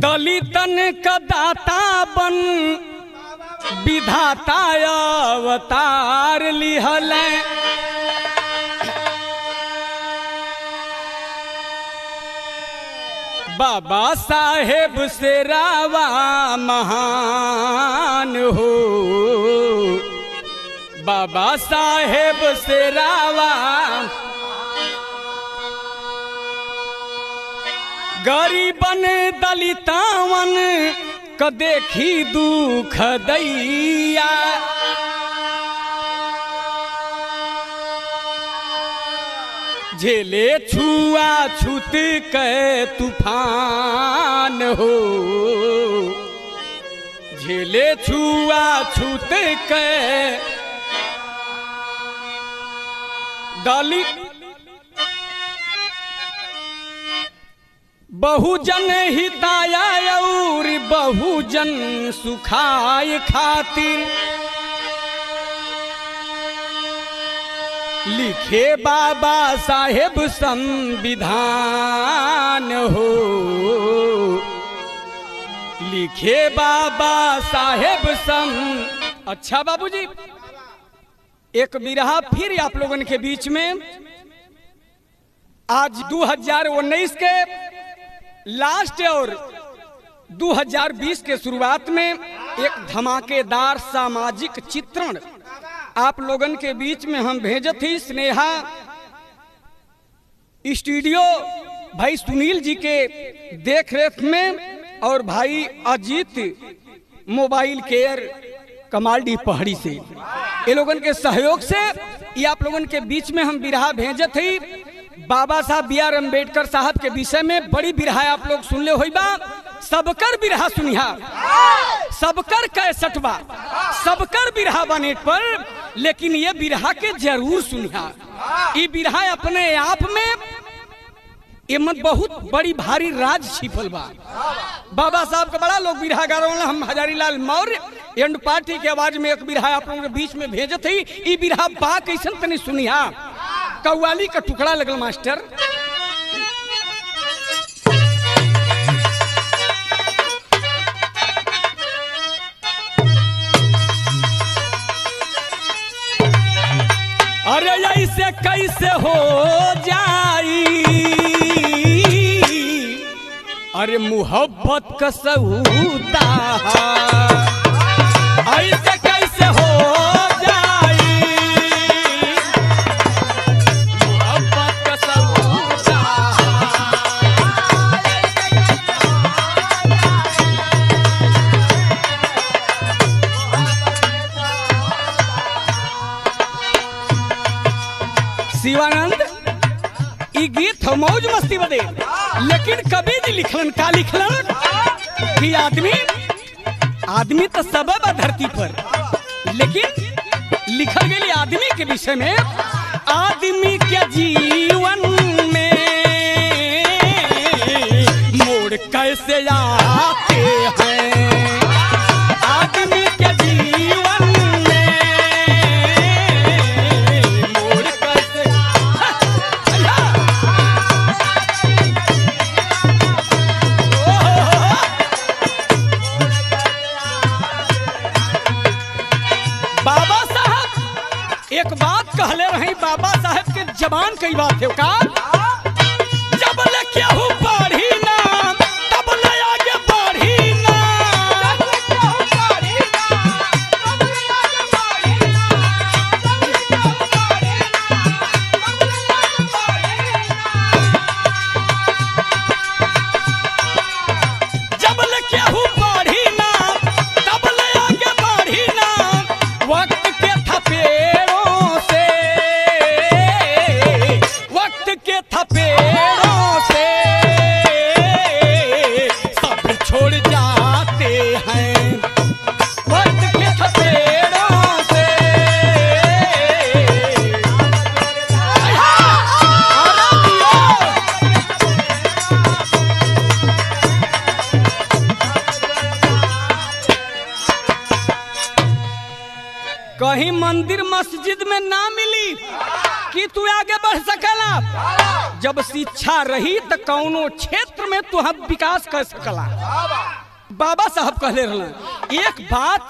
दलितन का दाता बन विधाता अवतार लिहल। बाबा साहेब से रावा महान हो, बाबा साहेब से रावा गरीबन दलितावन क देखी दुख दैया। झेले छुआ छूत के तूफान हो, झेले छुआ छूत के दलित बहुजन हिताया और बहुजन सुखाय खातिर लिखे बाबा साहेब संविधान हो, लिखे बाबा साहेब अच्छा बाबूजी, एक बिरहा फिर आप लोगों के बीच में। आज 2019 के लास्ट और 2020 के शुरुआत में एक धमाकेदार सामाजिक चित्रण आप लोगन के बीच में हम भेजे थी। स्नेहा स्टूडियो भाई सुनील जी के देखरेख में और भाई अजीत मोबाइल केयर कमालडी पहाड़ी से, ये लोगन के सहयोग से ये आप लोगन के बीच में हम बिरहा भेजे थी। बाबा साहब B.R. अम्बेडकर साहब के विषय में बड़ी बिरहा आप लोग सुन ले होई बा। सबकर बिरहा सुनिहा, सबकर कैसेटवा, सबकर बिरहा बनेट पर, लेकिन ये बिरहा के जरूर सुनिहा। ये बिरहा अपने आप में ये मत बहुत बड़ी भारी राज छिपल बा। बाबा साहब का बड़ा लोग बिरहा गा रहे, हम हजारी लाल मौर्य एंड पार्टी के आवाज में एक बिरहा आप लोगों के बीच में भेजे थी। ये बिरहा बा कैसन तनी सुनिहा। कव्वाली का टुकड़ा लगल मास्टर। अरे ऐसे कैसे हो जाई, अरे मोहब्बत का सौदा, ऐसे कैसे हो शिवानंद। ई गीत हो मौज मस्ती बदे, लेकिन कभी जी लिखलन का लिखलन कि आदमी तो सब है धरती पर, लेकिन लिखल गई आदमी के विषय में। आदमी के जीवन में मोड़ कैसे आते हैं, आदमी के जीवन एक बात कहले रही। बाबा साहेब के जबान कई बात है का, जब लेके के थपेड़ों से सब छोड़ जाते हैं, वक्त के थपेड़ों से। कहीं मंदिर मस्जिद में ना मिली कि तू आगे बढ़ सकला, जब शिक्षा रही तो कौनो क्षेत्र में तू हम विकास कर सकला। बाबा साहब कहले रहलन, एक बात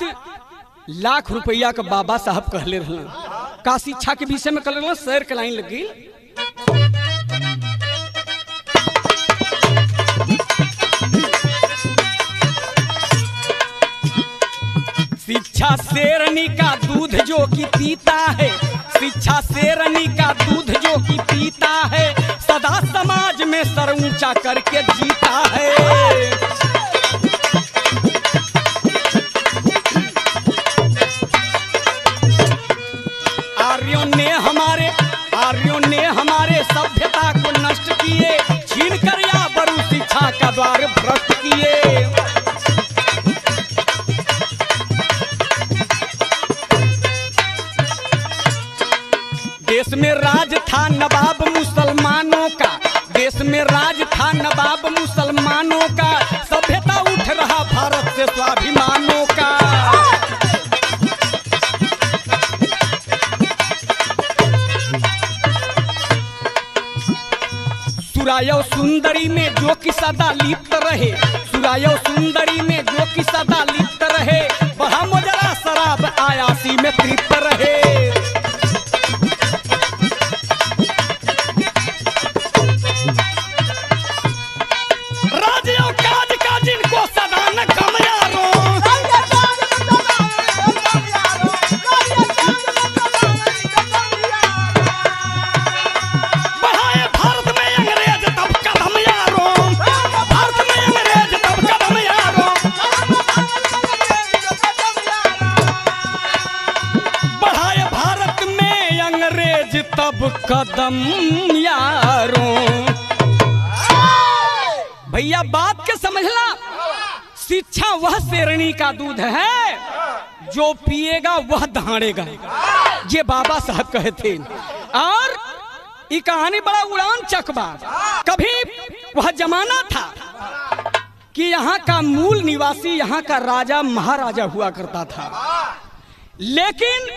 लाख रुपया का बाबा साहब कहले रहलन, का शिक्षा के विषय में कहले रहलन, शेर के लाइन लगी। शिक्षा शेरनी का दूध जो कि पीता है, शिक्षा शेरनी का दूध जो कि पीता है, सदा समाज में सर ऊंचा करके जीता है। आर्यों ने हमारे सभ्यता को नष्ट किए, छीन कर या बरू शिक्षा का द्वार भ्रष्ट किए। देश में राज था नवाब मुसलमानों का, देश में राज था नवाब मुसलमानों का, सभ्यता उठ रहा भारत से स्वाभिमानों का। सुरायो सुंदरी में जो कि सदा लिप्त रहे, सुरायो सुंदरी में जो कि सदा लिप्त रहे, वह मुजरा शराब आयासी में तृप्त रहे। तब कदम यारों, भैया बात के समझला, शिक्षा वह शेरनी का दूध है, जो पिएगा वह दहाड़ेगा, ये बाबा साहब कहे थे। और ये कहानी बड़ा उड़ान चकबा। कभी वह जमाना था कि यहाँ का मूल निवासी यहाँ का राजा महाराजा हुआ करता था, लेकिन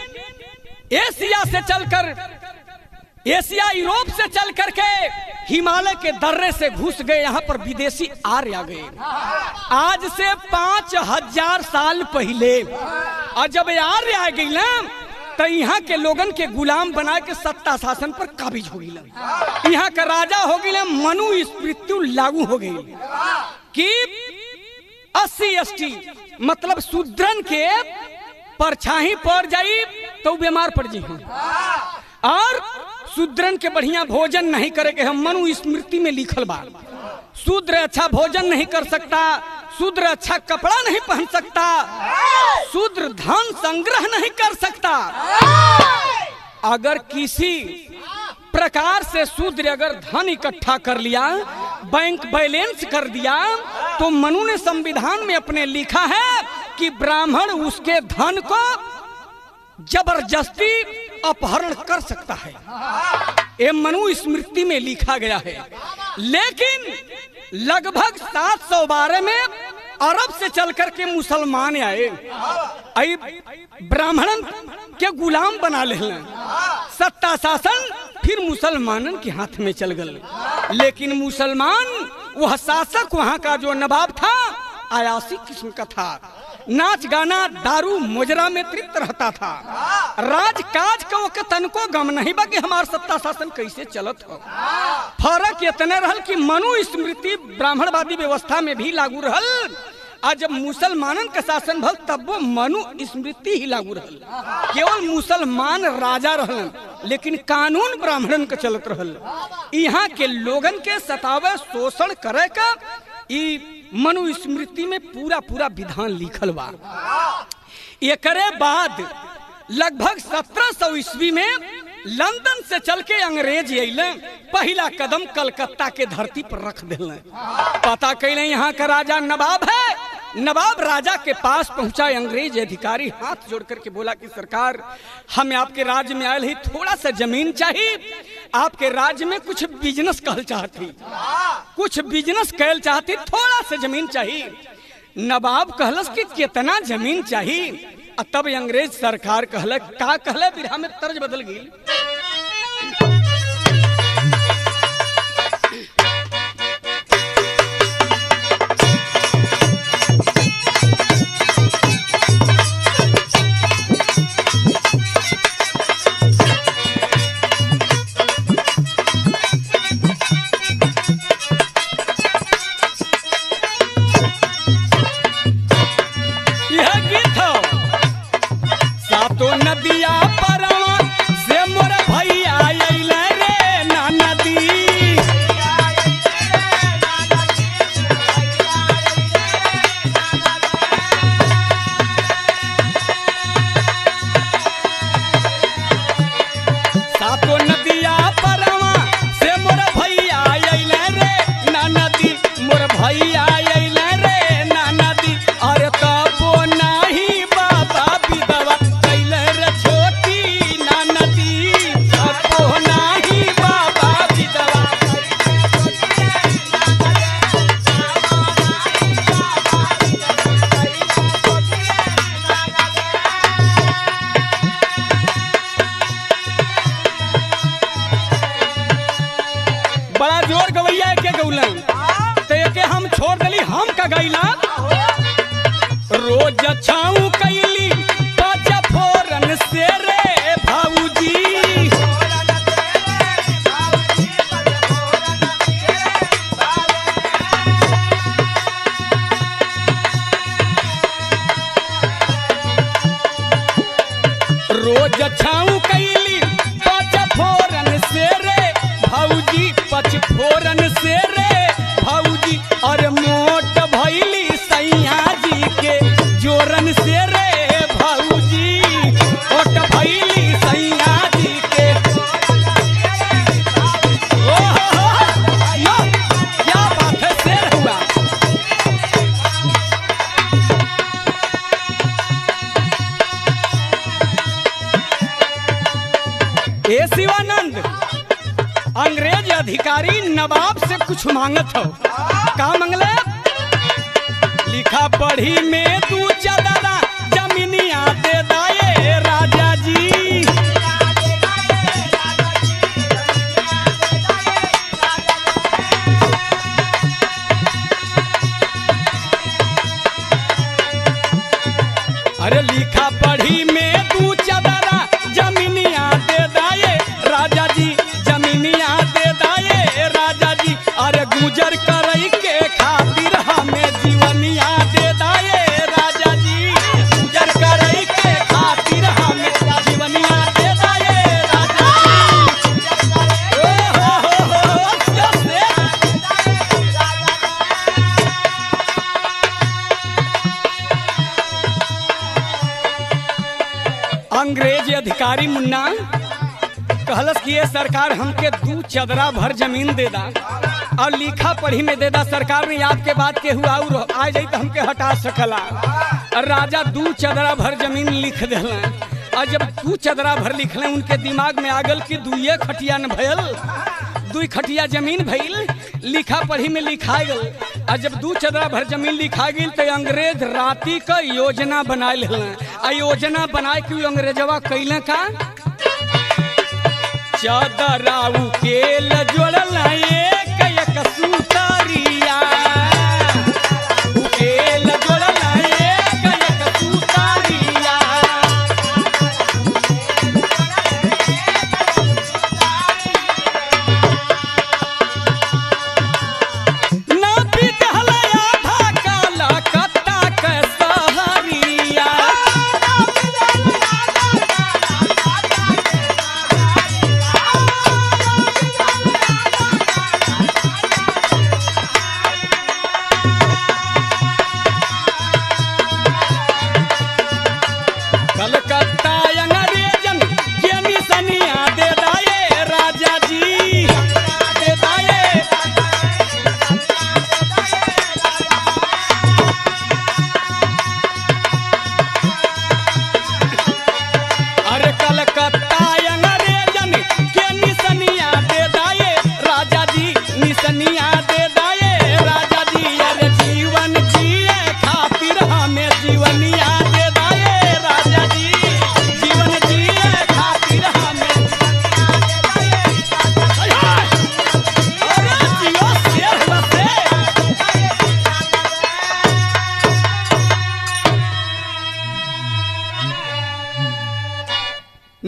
एशिया से चलकर, एशिया यूरोप से चल करके हिमालय के दर्रे से घुस गए, यहाँ पर विदेशी आर्य आ गए। आज से 5000 साल पहले, और जब आर्य आ गई ना, तो यहाँ के लोगन के गुलाम बना के सत्ता शासन पर काबिज हो गई। यहाँ का राजा हो गई, मनुस्मृति लागू हो गई कि 80 ST मतलब शूद्रन के परछाई पड़ जाई तो बीमार पड़ जाई, और शूद्रन के बढ़िया भोजन नहीं करेंगे। हम मनुस्मृति में लिखल बा, शूद्र अच्छा भोजन नहीं कर सकता, शूद्र अच्छा कपड़ा नहीं पहन सकता, शूद्र धन संग्रह नहीं कर सकता। अगर किसी प्रकार से शूद्र अगर धन इकट्ठा कर लिया, बैंक बैलेंस कर दिया, तो मनु ने संविधान में अपने लिखा है कि ब्राह्मण उसके धन को जबरदस्ती अपहरण कर सकता है। ये मनुस्मृति में लिखा गया है। लेकिन लगभग 712 में अरब से चल करके मुसलमान आए, ब्राह्मणन के गुलाम बना ले, सत्ता शासन फिर मुसलमानन के हाथ में चल गए। लेकिन मुसलमान वह शासक वहां का जो नवाब था आयासी किस्म का था, नाच गाना दारू मुजरा में तृप्त रहता था। राजकाज को के तन को गम नहीं बा कि हमार सत्ता शासन कैसे चलत हो। फर्क इतने रहल कि मनुस्मृति ब्राह्मणवादी व्यवस्था में भी लागू रहल, आज जब मुसलमानन का शासन भल तब वो मनुस्मृति ही लागू रहल। केवल मुसलमान राजा रहलन, लेकिन कानून ब्राह्मणन का चलत रहल। यहाँ के लोगन के सतावे शोषण करे का मनुस्मृति में पूरा पूरा विधान लिखल बा। एकरे बाद लगभग 1700 ईस्वी में लंदन से चल के अंग्रेज अइले, पहला कदम कलकत्ता के धरती पर रख दिले। पता कैले यहाँ का राजा नवाब है। नवाब राजा के पास पहुंचा। अंग्रेज अधिकारी हाथ जोड़ करके बोला कि सरकार, हमें आपके राज्य में आयल ही, थोड़ा सा जमीन चाहिए, आपके राज्य में कुछ बिजनेस कहल चाहती, कुछ बिजनेस कहल चाहती, थोड़ा सा जमीन चाहिए। नवाब कहलस कि कितना जमीन चाहिए। तब अंग्रेज सरकार कहल का कहले, बिरहा में तर्ज बदल गई। नदिया परवा से मोर भैया अइले रे ना नदी। सातो नदिया परवा से मोर भैया अइले रे ना नदी, मोर भैया अइले रे ना नदी। अरे तबो नाही बाबा विधवा कैले रे छोटी ना नदी, तबो नाही बाबा विधवा। बड़ा जोर गवैया के गौलन, तो एके हम छोड़ दिली, हम का गैला। रोज छाऊ कैली पाँच फोरन से रे भाऊजी। रोज छाऊ कैली पाँच फोरन से रे भाऊजी, पाँच फोरन से रे भाऊजी। और मोट भैली सैया जी के जोरन से रे भाऊजी, मोट भैली सैया जी के। यो, क्या बात है, शेर हुआ। ए शिवानंद, अंग्रेज अधिकारी नवाब से कुछ मांगत हो। का मंगले? लिखा पढ़ी में तू चदरा जमीनिया दे दाए राजा जी। अरे लिखा पढ़ी में तू चदरा जमीनिया दे दाए राजा जी, जमीनिया दे दाए राजा जी। अरे गुजर करई के खातिर हमें जीवनिया दे दाए राजा जी, गुजर करई के खातिर हमें जीवनिया दे दाए राजा जी। हो, कैसे? अंग्रेज अधिकारी मुन्ना कहलस कि ये सरकार हमके 2 चदरा भर जमीन दे दा और लिखा पढ़ी में दे दा। सरकार ने आपके बात के हुआ और आ जाई तो हमके हटा सकला। राजा 2 चदरा भर जमीन लिख दिला। और जब 2 चदरा भर लिखले, उनके दिमाग में आगल कि 2 खटिया न भयल, 2 खटिया जमीन भइल, लिखा पढ़ी में लिखा गल। और जब 2 चदरा भर जमीन लिखा गई तो अंग्रेज राती का योजना बनाए लेला। आ योजना बनाए कि अंग्रेजवा कैले का चदरा उकेल जोड़ल एक एक सूतरिया, उकेल जोड़ल एक एक सूतरिया। ना पिटहल आधा काला कत्ता के सहरिया।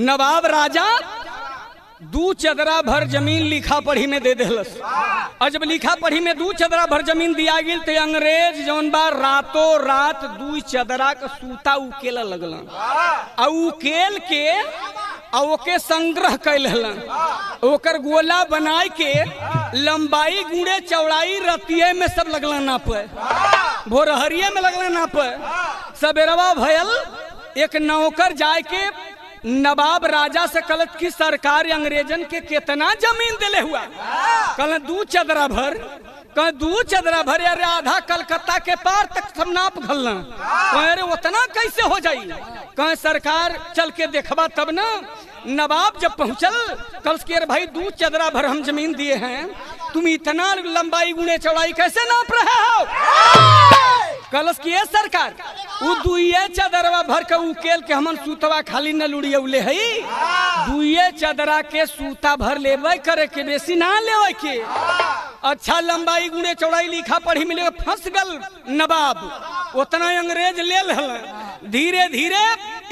नवाब राजा 2 चदरा भर जमीन लिखा पढ़ी में दे देलस। और जब लिखा पढ़ी में 2 चदरा भर जमीन दिया गई तो अंग्रेज जौन बा रातों रात 2 चदरा का सूता उकेला लगलन और उकेल के और ओके संग्रह कैल हलन। ओकर गोला बनाए के लंबाई गुड़े चौड़ाई रतिये में सब लगलन नापे, भोरहरिये में लगलन नापे। सबेरवा भयल एक नौकर जाए के नवाब राजा से कलत की सरकार अंग्रेजन के कितना जमीन दिले हुआ। कल 2 चदरा भर, कल 2 चदरा भर, अरे आधा कलकत्ता के पार तक सब नाप घलना। अरे उतना कैसे हो जाई? कहे सरकार चल के देखबा तब ना। नवाब जब पहुंचल कल के भाई 2 चदरा भर हम जमीन दिए हैं, तुम इतना लंबाई गुणे चौड़ाई कैसे नाप रहे हो? कलश की सरकार वो 2 चदरवा भर के उकेल के हमन सूतवा खाली न लुड़ियौले है। 2 चदरा के सूता भर लेवे करे के, बेसी ना लेवे के। अच्छा लंबाई गुणे चौड़ाई लिखा पढ़ी मिले, फंस गल नवाब। उतना अंग्रेज ले हल। धीरे धीरे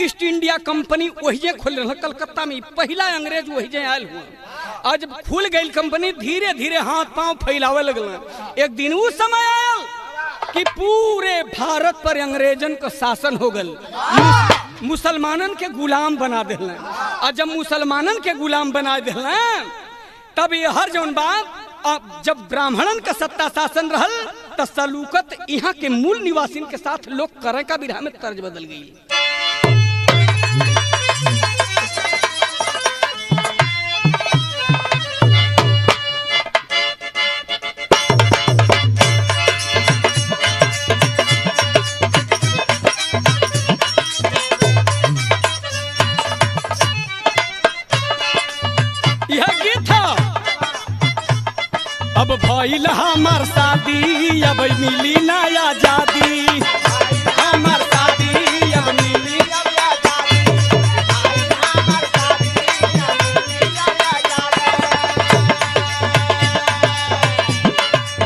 ईस्ट इंडिया कंपनी वही खोल रहा कलकत्ता में, पहला अंग्रेज वही आयल हुआ। आज खुल गई कंपनी, धीरे धीरे हाथ पांव फैलावे लगल। एक दिन वो समय आयल कि पूरे भारत पर अंग्रेजन का शासन हो गल, मुसलमानन के गुलाम बना दिल। और जब मुसलमानन के गुलाम बना दिल तब ये हर जौन बात, जब ब्राह्मणन का सत्ता शासन रहल तो सलूकत यहाँ के मूल निवासिन के साथ लोग करे का विधा में तर्ज बदल गई। अब भइल हमार शादी, अब मिली ना आजादी। हमार शादी अब मिली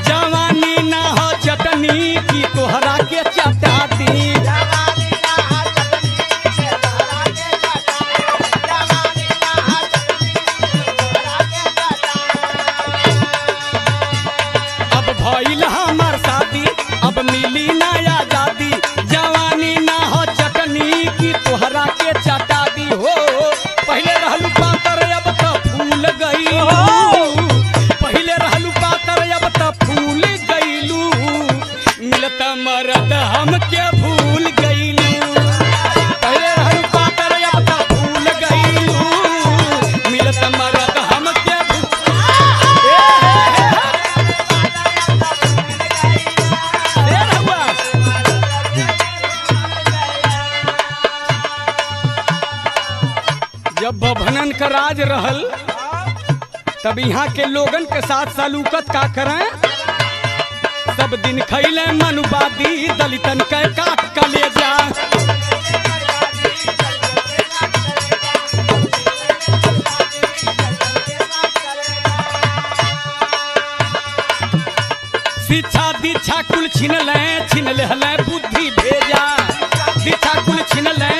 जवानी ना हो चटनी की तोहरा के चटा दी। भइल हमार शादी अब मिली ना आजादी, जवानी ना हो चटनी की तोहरा के चटा दी। हो पहले रहलू पातर अब तो फूल गईलू, पहले रहलू पातर अब तो फूल गईलू। मिलत मरद हम के भूल गईलू, पहले रहलू पातर अब तो फूल गईलू। मिलत मरद हम के जब बभनन का राज रहल तब यहाँ के लोगन के साथ सलूकत का करें। सब दिन खैले मनुवादी दलितन के काट कलेजा। शिक्षा दीक्षा कुल छीन ले बुद्धि भेजा। दीक्षा कुल छीन ले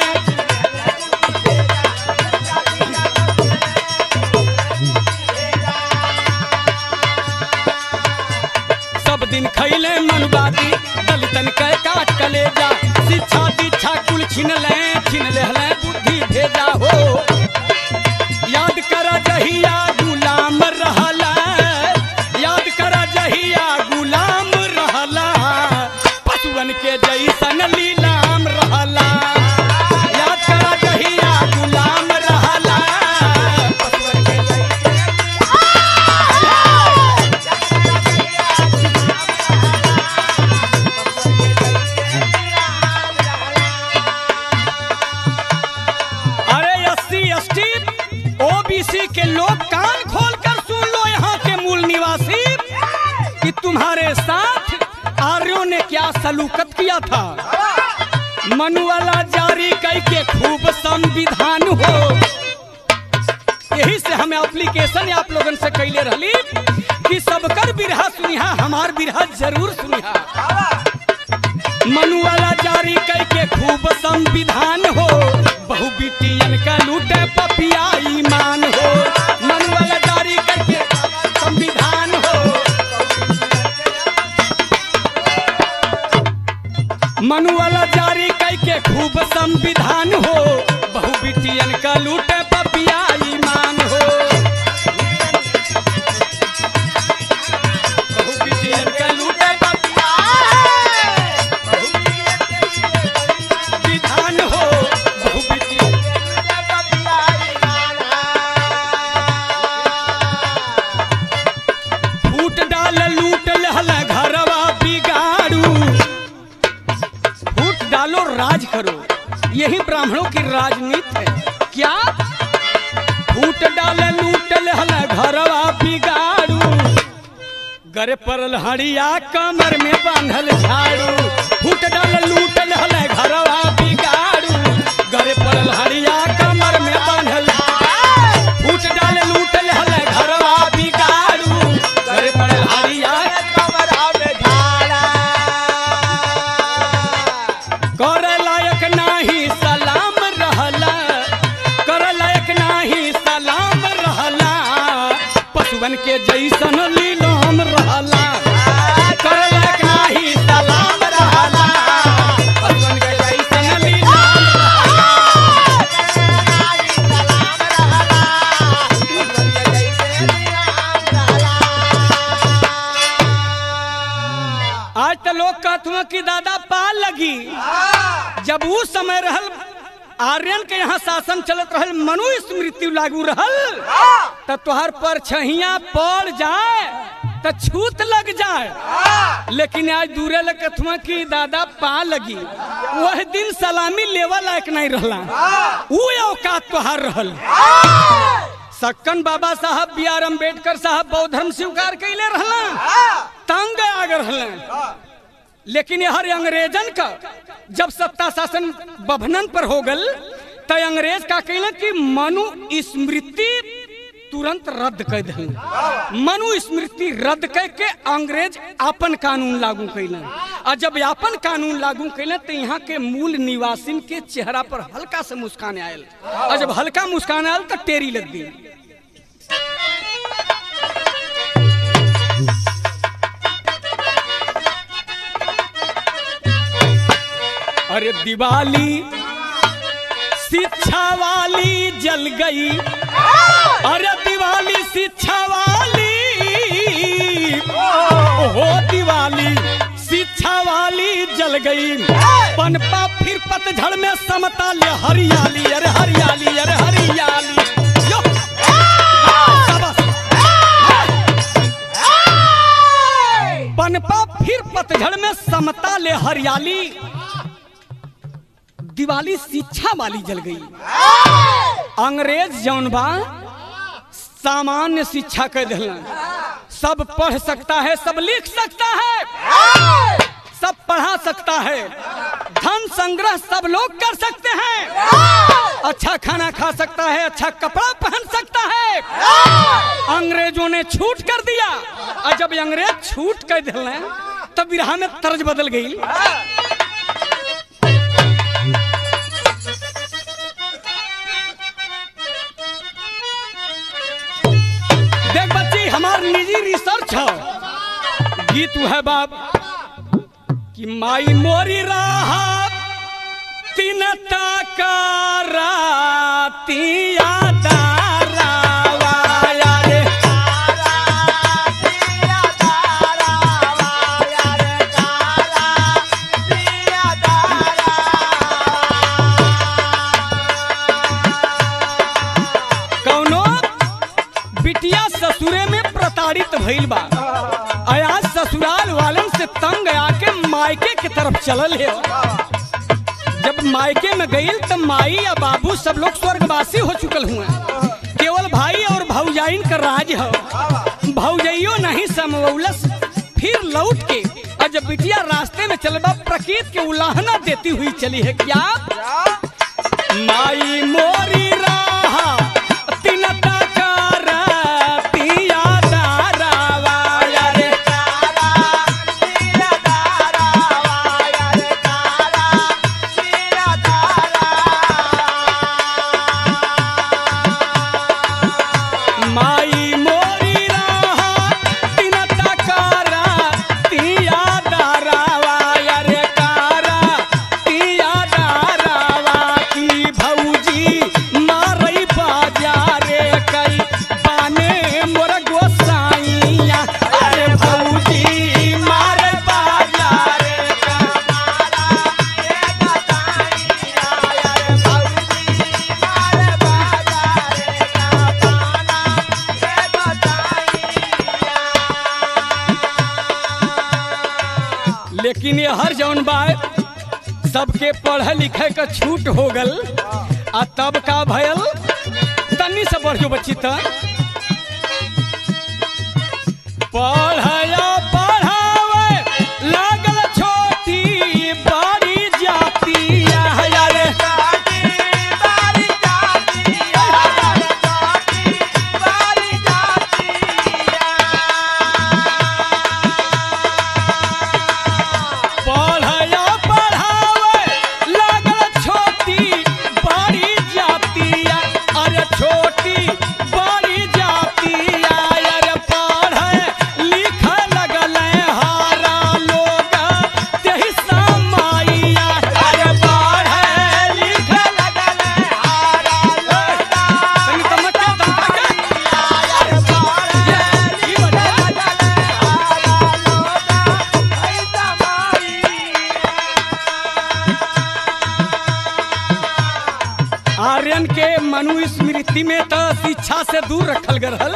दिन खैले मनुवादी दलितन के काट कलेजा। शिक्षा दीक्षा कुल छीन ले बुद्धि भेजा। हो याद करा जहिया गुलाम रहला, याद करा जहिया गुलाम रहला। पशुअन के जैसन लीलाम रहला। याद करा जहिया गुलाम रहला, पशुअन के ओबीसी के लोग कान खोलकर सुन लो, यहाँ के मूल निवासी, कि तुम्हारे साथ आर्यों ने क्या सलूकत किया था। मनुवाला जारी करके खूब संविधान हो। यही से हमें एप्लीकेशन आप लोगन से कैले रही कि सबकर बिरहा सुनिहा, हमार बिरहा जरूर सुनिहा। मनुवाला जारी करके खूब संविधान हो, बहु बिटियन का लूट लूटे पपिया ईमान हो, मनुअल जारी करके संविधान हो, मनुअल जारी करके खूब संविधान हो, बहु बिटियन का लूटे पपिया ईमान हो, बहु बिटियन का लूटे पपिया विधान हो, बहु बिटियन फूट डाल लूट लहल घरवा बिगाड़ू, फूट डालो राज करो, यही ब्राह्मणों की राजनीति है। क्या फूट डाल लूट लहल घरवा बिगाड़ू, गरे परल हड़िया कमर में बांधल झाड़ू, फूट डाल लूट लहल घरवा बिगाड़ू, गरे परल हड़िया कमर में बांधल, फूट डाल लूट लहल घरवा बिगाड़ू, गरे परल हड़िया कमर में झाड़ा, कर लायक नाही सलाम रहला, कर लायक नाही सलाम रहला, पशुवन के जैसन लीलाम रहला, कर लायक नाही सलाम रहला, पशुवन के जैसन लीलाम आज तो लोग कहते कि दादा पाल लगी, जब वो समय रहल आर्यन के यहाँ शासन चलत रहल, मनु स्मृति लागू रहल, तो तुहार पर छहिया पड़ जाए तो छूत लग जाए, लेकिन आज दूरे लकथुआ की दादा पा लगी, वह दिन सलामी लेवा लायक नहीं रहला, वो औकात तुहार रहल। सक्कन बाबा साहब, बी आर अम्बेडकर साहब बौद्ध धर्म स्वीकार कैले रहला, तंग आगे रहला, लेकिन हर अंग्रेजन का जब सत्ता शासन बभनन पर हो गल, तो अंग्रेज का कहला कि मनु स्मृति तुरंत रद्द कर दिल, मनु स्मृति रद्द करके अंग्रेज अपन कानून लागू कैलन, और जब अपन कानून लागू कैलन तो यहाँ के मूल निवासिन के चेहरा पर हल्का से मुस्कान आयल, और जब हल्का मुस्कान आयल तो टेरी लग गई। अरे दिवाली शिक्षा वाली जल गई, अरे दिवाली शिक्षा वाली, ओ दिवाली शिक्षा वाली जल गई, पनपा फिर पतझड़ में समता ले हरियाली, अरे हरियाली, अरे हरियाली, पनपा फिर पतझड़ में समता ले हरियाली, दिवाली शिक्षा वाली जल गई। अंग्रेज जौन बा सामान्य शिक्षा कर दिलन, सब पढ़ सकता है, सब लिख सकता है, सब पढ़ा सकता है, धन संग्रह सब लोग कर सकते हैं, अच्छा खाना खा सकता है, अच्छा कपड़ा पहन सकता है। अंग्रेजों ने छूट कर दिया, और जब अंग्रेज छूट कर दिलन तब बिरहा में तर्ज बदल गई। देख बच्ची, हमार निजी रिसर्च है, गीत है बाप कि माई मोरी राह तीन ताकारा तिया भइल बा, आज ससुराल वालन से तंग आके मायके की तरफ चलल है। जब मायके में गई तो माई या बाबू सब लोग स्वर्गवासी हो चुकल हुए, केवल भाई और भौजाइन का राज है। भौजाइयो नहीं समवलस, फिर लौट के और जब बिटिया रास्ते में चलबा प्रकृति के उलाहना देती हुई चली है। क्या माई मोरी राह तिनता लेकिन ये हर जौन बात सबके पढ़े लिखे का छूट हो गल आ तब का भयल तन्नी से बढ़ जो बच्ची त पढ़या पढ़ावे लागल छोटी बड़ी जाति आर्यन के मनुस्मृति में तो शिक्षा से दूर रखल गल,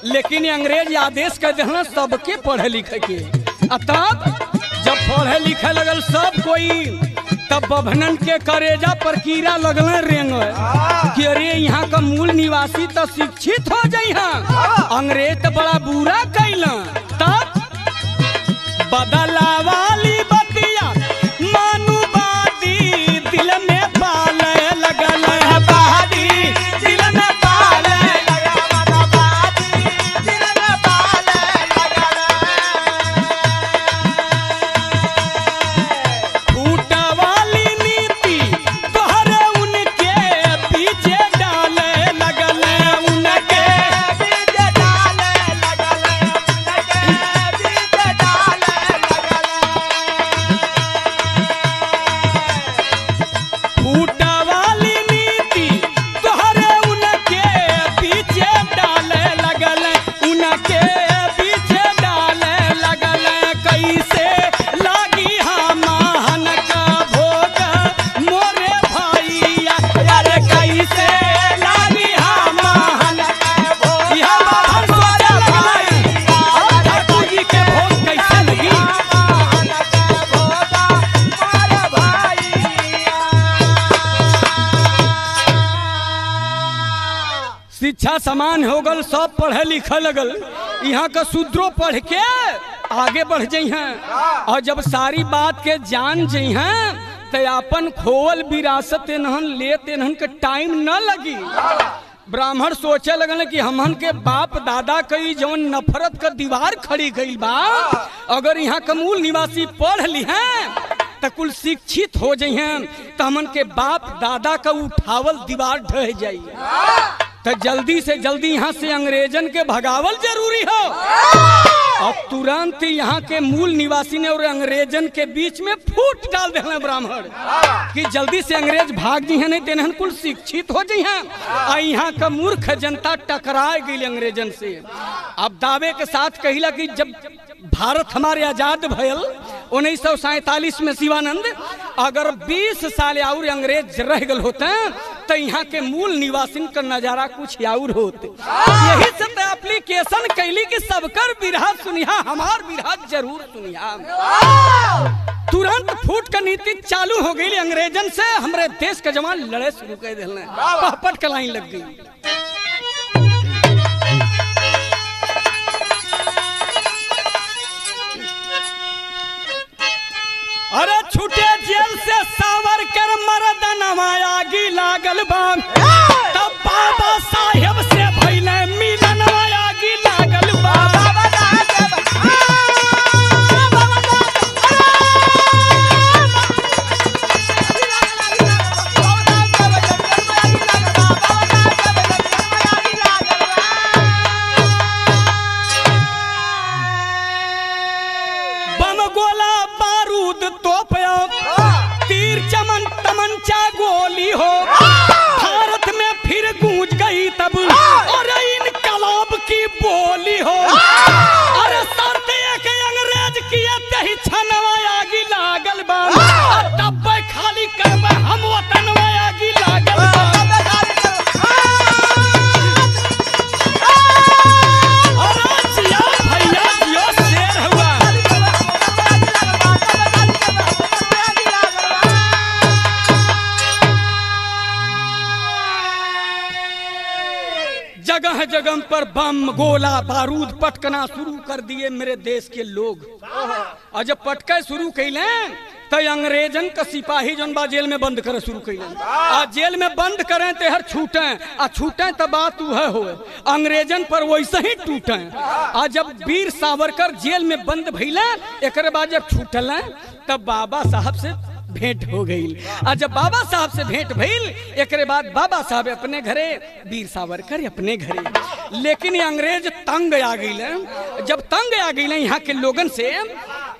लेकिन अंग्रेज आदेश कर दिल सबके पढ़े लिखे के। तब जब पढ़े लिखे लगल सब कोई, तब बभनन के करेजा पर कीड़ा लगल रेंग कि अरे यहाँ का मूल निवासी तो शिक्षित हो जाई। अंग्रेज तो बड़ा बुरा कैल। तब बदला वाली बतिया मानुवादी दिल में पाले लगल बहादी दिल में पाले दिल में पाले फूट वाली नीति तोहरे उनके पीछे डाले लगल उनके पीछे डाले लगल उनके पीछे डाले फूट वाली नीति तोहरे उनके पीछे डाले लगल उनके पीछे डाले लगल कैसे लागी हमहन का भोग मोरे भैया अरे कैसे लागी हमहन का भोग यह बाहर सोचे लगल अब ठाकुर जी के भोग कैसे लगी शिक्षा समान हो गल, सब पढ़े लिखे लगल। यहाँ का शूद्रो पढ़ के आगे बढ़ जाइ हैं और जब सारी बात के जान जाइ हैं तो अपन खोवल विरासत एनहन लेते एनहन के टाइम न लगी। ब्राह्मण सोचे लगल कि हमहन के बाप दादा कई जवन नफरत का दीवार खड़ी गई बा, अगर यहाँ का मूल निवासी पढ़ ली हैं तो कुल शिक्षित हो जाइ हैं तो हमन के बाप दादा का उठावल दीवार ढह जाई। तो जल्दी से जल्दी यहाँ से अंग्रेजन के भगावल जरूरी हो। और तुरंत यहाँ के मूल निवासी ने और अंग्रेजन के बीच में फूट डाल दे ब्राह्मण कि जल्दी से अंग्रेज भाग जी हैं, नहीं तेन कुल शिक्षित हो जाइ हैं। और यहाँ का मूर्ख जनता टकराए गई अंग्रेजन से। अब दावे के साथ कहिला कि जब भारत हमारे आजाद भयल 1947 में शिवानंद, अगर 20 साल और अंग्रेज रह गल होते तो यहाँ के मूल निवासिन का नजारा कुछ और होते। यही से तो एप्लीकेशन कैली कि सबकर बिरहा सुनिया, हमार बिरहा जरूर सुनिया। तुरंत फूट का नीति चालू हो गई अंग्रेजन से। हमारे देश का जवान लड़े शुरू कर दिल, पहपट का लाइन लग गई। अरे छूटे जेल से सावरकर मर्दनवा आगी लागल बा, तब बाबा साहेब से भइले मिलनवा आगी लागल बा। बम गोला बारूद तोप तीर चमन तमंचा गोली हो, भारत में फिर गूंज गई तब और इनकलाब की बोली हो। अरे सरते के अंग्रेज किए तही छनवा आगी लागल बा, तब खाली करबे हम वतनवा आगी लागल बा। अरे जिया भैया जियो शेर हुआ। बम गोला बारूद पटकना शुरू कर दिए मेरे देश के लोग। और जब पटके शुरू कैले तो अंग्रेजन का सिपाही जौन बा जेल में बंद करे शुरू कैले। आ जेल में बंद करें तो हर छूटे, आ छूटे तो बात वह हो अंग्रेजन पर वैसे ही टूटे। आ जब वीर सावरकर जेल में बंद भइले, एक बाद जब छूटल तब बाबा साहब से भेंट हो गई। आ जब बाबा साहब से भेंट भइल, एक बाद बाबा साहब अपने घरे, वीर सावरकर अपने घरे। लेकिन ये अंग्रेज तंग आ गई। जब तंग आ गई यहाँ के लोगन से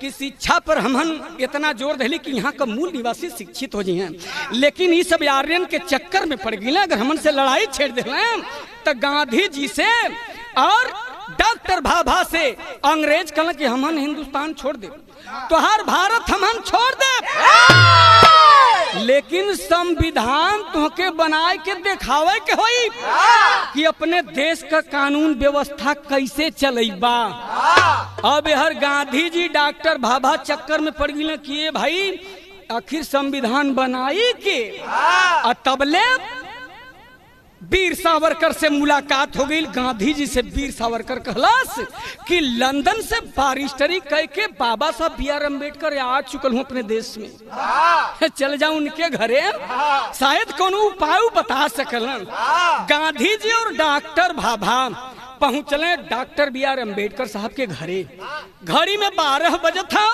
कि शिक्षा पर हमन इतना जोर दिली कि यहाँ का मूल निवासी शिक्षित हो जाए, लेकिन ये सब आर्यन के चक्कर में पड़ गई। अगर हमन से लड़ाई छेड़ दे तो गांधी जी से और डॉक्टर भाभा से अंग्रेज कहला कि हमन हिंदुस्तान छोड़ दे, तोहार भारत हमन छोड़ दे, लेकिन संविधान तुहके बनाए के दिखावे के होई कि अपने देश का कानून व्यवस्था कैसे चलेबा। अब हर गांधी जी डॉक्टर भाभा चक्कर में पड़ गए कि भाई आखिर संविधान बनाई के। तबले वीर सावरकर से मुलाकात हो गई। गांधी जी से वीर सावरकर कहलास कि लंदन से बारिस्टरी कह के बाबा साहब बी आर अम्बेडकर आ चुकल हूँ अपने देश में, चल जाऊं उनके घरे, शायद कोनो उपाय बता सकल। गांधी जी और डॉक्टर भाभा पहुंचले डॉक्टर बी आर अम्बेडकर साहब के घरे। घड़ी में 12 बजे था।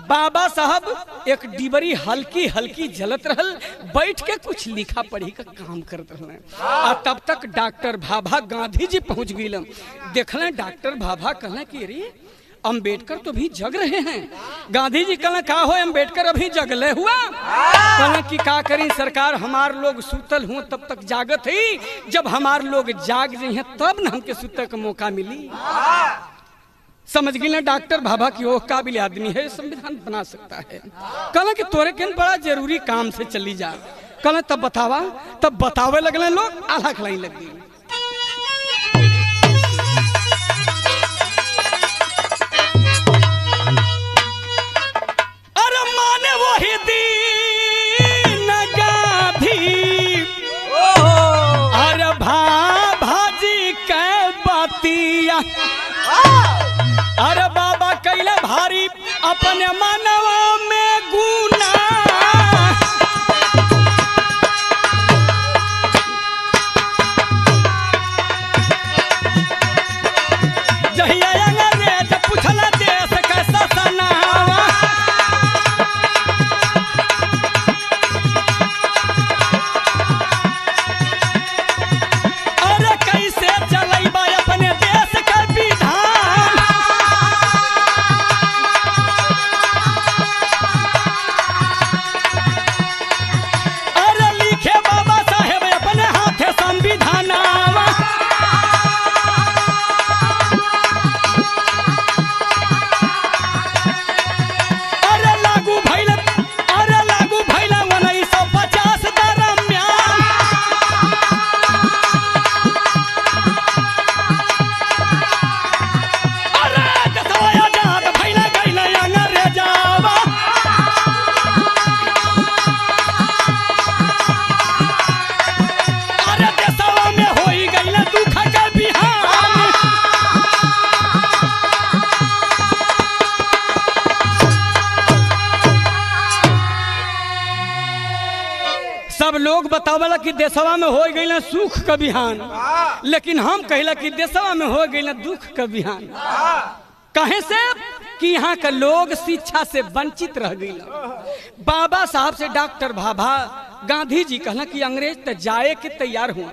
बाबा साहब एक डिबरी हल्की हल्की जलत रहल, बैठ के कुछ लिखा पढ़ी का काम करत रहले। तब तक डॉक्टर भाभा गांधी जी पहुंच गए। देखले डॉक्टर भाभा कहले कि अरे अम्बेडकर तो भी जग रहे हैं। गांधी जी कहले का हो अम्बेडकर अभी जगले हुआ? कहले कि का करी सरकार, हमार लोग सुतल हुए तब तक जागत ही, जब हमार लोग जाग जाइए तब न हमके सुते का मौका मिली। समझ गए डॉक्टर भाभा की वो काबिल आदमी है, संविधान बना सकता है। कहला कि तोरे के बड़ा जरूरी काम से चली जा। कहला तब बतावा, तब बतावे लगले लोग, आल्हा खलाई लग गई। अरे माने वही दीन गांधी, अरे भाजी के बतिया, अरे बाबा कैले भारी अपने मनवा में गुना, जहिया अंग्रेज पूछला देश कैसा सनावा, अरे कैसे चलैबा अपने देश का विधान, सब लोग बतावला कि देशवा में हो गई सुख का बिहान, लेकिन हम कहला कि देशवा में हो गई दुख का बिहान। कहे से कि यहाँ का लोग शिक्षा से वंचित रह गई। बाबा साहब से डॉक्टर भाभा गांधी जी कहला कि अंग्रेज तो जाए के तैयार हुआ,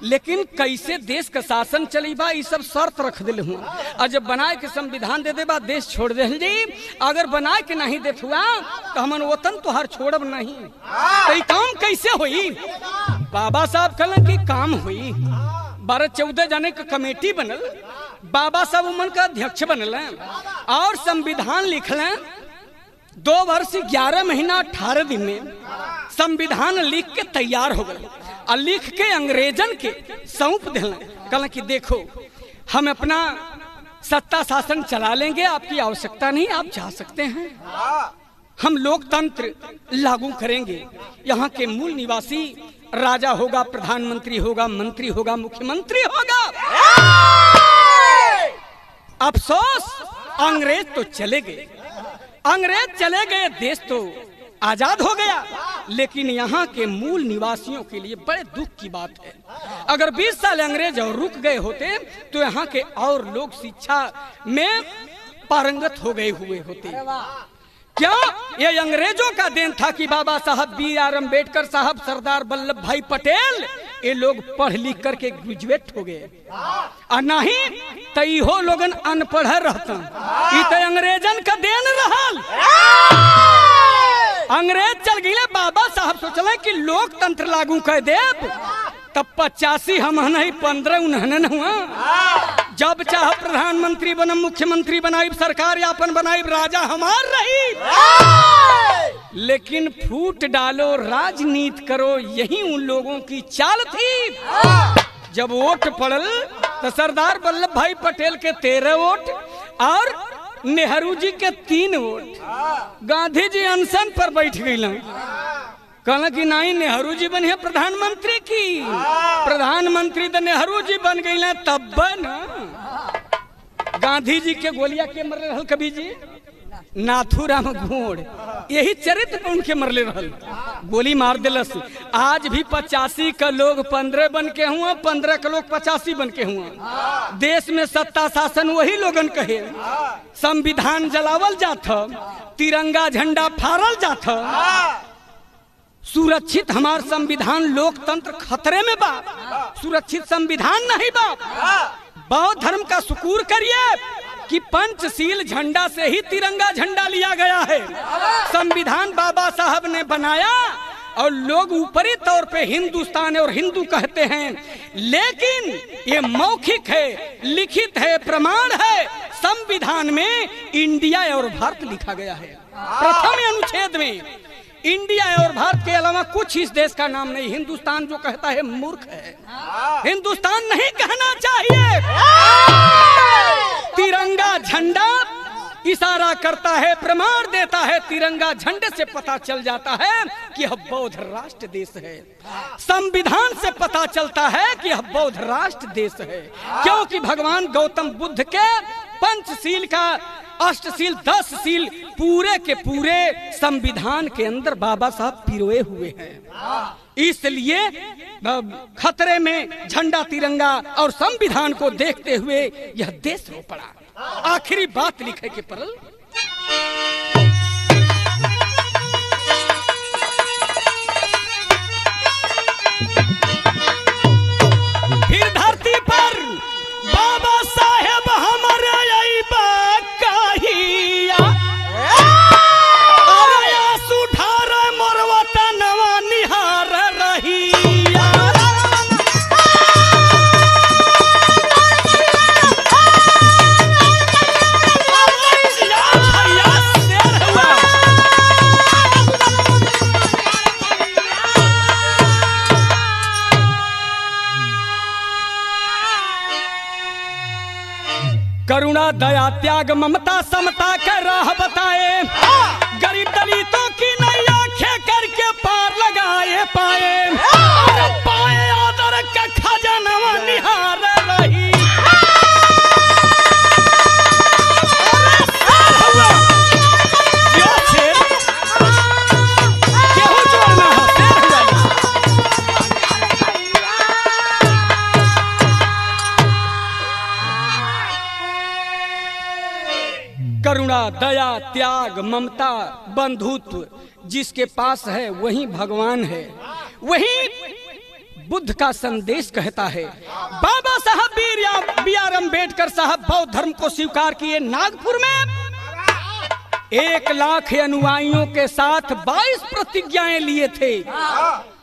लेकिन कैसे देश का शासन चली बा ये सब शर्त रख दिल हुआ। और जब बनाए के संविधान दे दे बा देश छोड़ दे जी, अगर बनाए के नहीं देत हुआ तो हमन वतन तो हर छोड़ब नहीं, तो ये काम कैसे हुई? बाबा साहब कहला कि काम हुई। 12-14 जाने का कमेटी बनल, बाबा साहब उमन का अध्यक्ष बनल और संविधान लिखल। 2 वर्ष 11 महीना 18 दिन में संविधान लिख के तैयार हो गए और लिख के अंग्रेजन के सौंप दिल। कहला कि देखो हम अपना सत्ता शासन चला लेंगे, आपकी आवश्यकता नहीं, आप जा सकते हैं। हम लोकतंत्र लागू करेंगे, यहाँ के मूल निवासी राजा होगा, प्रधानमंत्री होगा, मंत्री होगा, मुख्यमंत्री होगा। अफसोस अंग्रेज तो चले गए, अंग्रेज चले गए, देश तो आजाद हो गया, लेकिन यहाँ के मूल निवासियों के लिए बड़े दुख की बात है। अगर 20 साल अंग्रेज और रुक गए होते तो यहाँ के और लोग शिक्षा में पारंगत हो गए हुए होते। क्या ये अंग्रेजों का देन था कि बाबा साहब B.R. अम्बेडकर साहब, सरदार वल्लभ भाई पटेल, ये लोग पढ़ लिख करके ग्रेजुएट हो गए, और नहीं तो इहो लोगन अनपढ़ रहता। ई तो अंग्रेजन का देन रहल। अंग्रेज चल गए, बाबा साहब सोचले कि लोकतंत्र लागू कर देब, तब 85 हम नहीं 15 उन्हन हुआ। जब चाह प्रधानमंत्री बनम, मुख्यमंत्री बनाई, सरकार यापन बनाई, राजा हमार रही। लेकिन फूट डालो, राजनीति करो, यही उन लोगों की चाल थी। जब वोट पड़ल तो सरदार वल्लभ भाई पटेल के 13 वोट और नेहरू जी के 3 वोट। गांधी जी अनशन पर बैठ गई, कहला कि नहीं नेहरू जी बने प्रधानमंत्री की, प्रधानमंत्री तो नेहरू जी बन गई। तब न गांधी जी के गोलियां के मरले रहल कभी जी, नाथूराम घोड़, यही चरित्र उनके मरले रहल, गोली मार दिलस। आज भी 85 का लोग 15 बन के हुआ, 15 का लोग 85 बन के हुआ। देश में सत्ता शासन वही लोगन कहे, संविधान जलावल जात, तिरंगा झंडा फाड़ल जात, सुरक्षित हमार संविधान, लोकतंत्र खतरे में बा, सुरक्षित संविधान नहीं बा। बौद्ध धर्म का शुक्र करिए कि पंचशील झंडा से ही तिरंगा झंडा लिया गया है। संविधान बाबा साहब ने बनाया और लोग ऊपरी तौर पे हिंदुस्तान और हिंदू कहते हैं, लेकिन ये मौखिक है, लिखित है, प्रमाण है। संविधान में इंडिया और भारत लिखा गया है। प्रथम अनुच्छेद में इंडिया और भारत के अलावा कुछ इस देश का नाम नहीं। हिंदुस्तान जो कहता है मूर्ख है, हिंदुस्तान नहीं कहना चाहिए। तिरंगा झंडा इशारा करता है, प्रमाण देता है। तिरंगा झंडे से पता चल जाता है कि यह बौद्ध राष्ट्र देश है। संविधान से पता चलता है कि यह बौद्ध राष्ट्र देश है, क्योंकि भगवान गौतम बुद्ध के पंचशील का अष्टशील 10 शील पूरे के पूरे संविधान के अंदर बाबा साहब पिरोए हुए हैं। इसलिए खतरे में झंडा, तिरंगा और संविधान को देखते हुए यह देश रो पड़ा। आखिरी बात लिखे के परल, फिर धरती पर बाबा साहेब हमारे करुणा, दया, त्याग, ममता, समता का राह बताए। गरीब दलितों की नई आंखें करके पार लगाए पाए, पाए आदर का खजाना निहार रही। करुणा, दया, त्याग, ममता, बंधुत्व जिसके पास है वही भगवान है, वही बुद्ध का संदेश कहता है। बाबा साहब B.R. अम्बेडकर साहब बौद्ध धर्म को स्वीकार किए। नागपुर में 1 लाख अनुयायियों के साथ 22 प्रतिज्ञाएं लिए थे।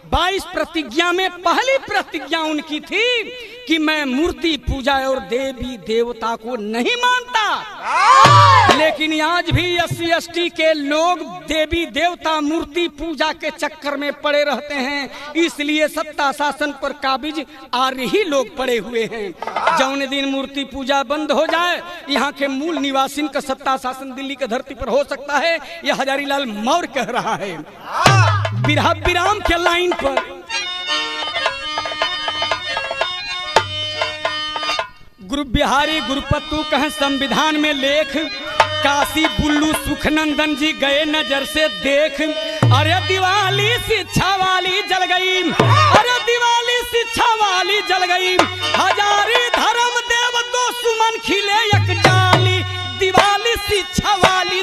22 प्रतिज्ञा में पहली प्रतिज्ञा उनकी थी कि मैं मूर्ति पूजा और देवी देवता को नहीं मानता। लेकिन आज भी SC/ST के लोग देवी देवता मूर्ति पूजा के चक्कर में पड़े रहते हैं, इसलिए सत्ता शासन पर काबिज आर्य ही लोग पड़े हुए हैं। जौन दिन मूर्ति पूजा बंद हो जाए, यहाँ के मूल निवासिन का सत्ता शासन दिल्ली की धरती पर हो सकता है। यह हजारीलाल मौर्य कह रहा है बिरहा विराम के लाइन पर। गुरु बिहारी गुरुपत्तू कहें संविधान में लेख, काशी बुल्लू सुखनंदन जी गए नजर से देख। अरे दिवाली शिक्षा वाली जल गई, अरे दिवाली शिक्षा वाली जल गई, हजारी धर्म देव दो सुमन खिले एक डाली, दिवाली शिक्षा वाली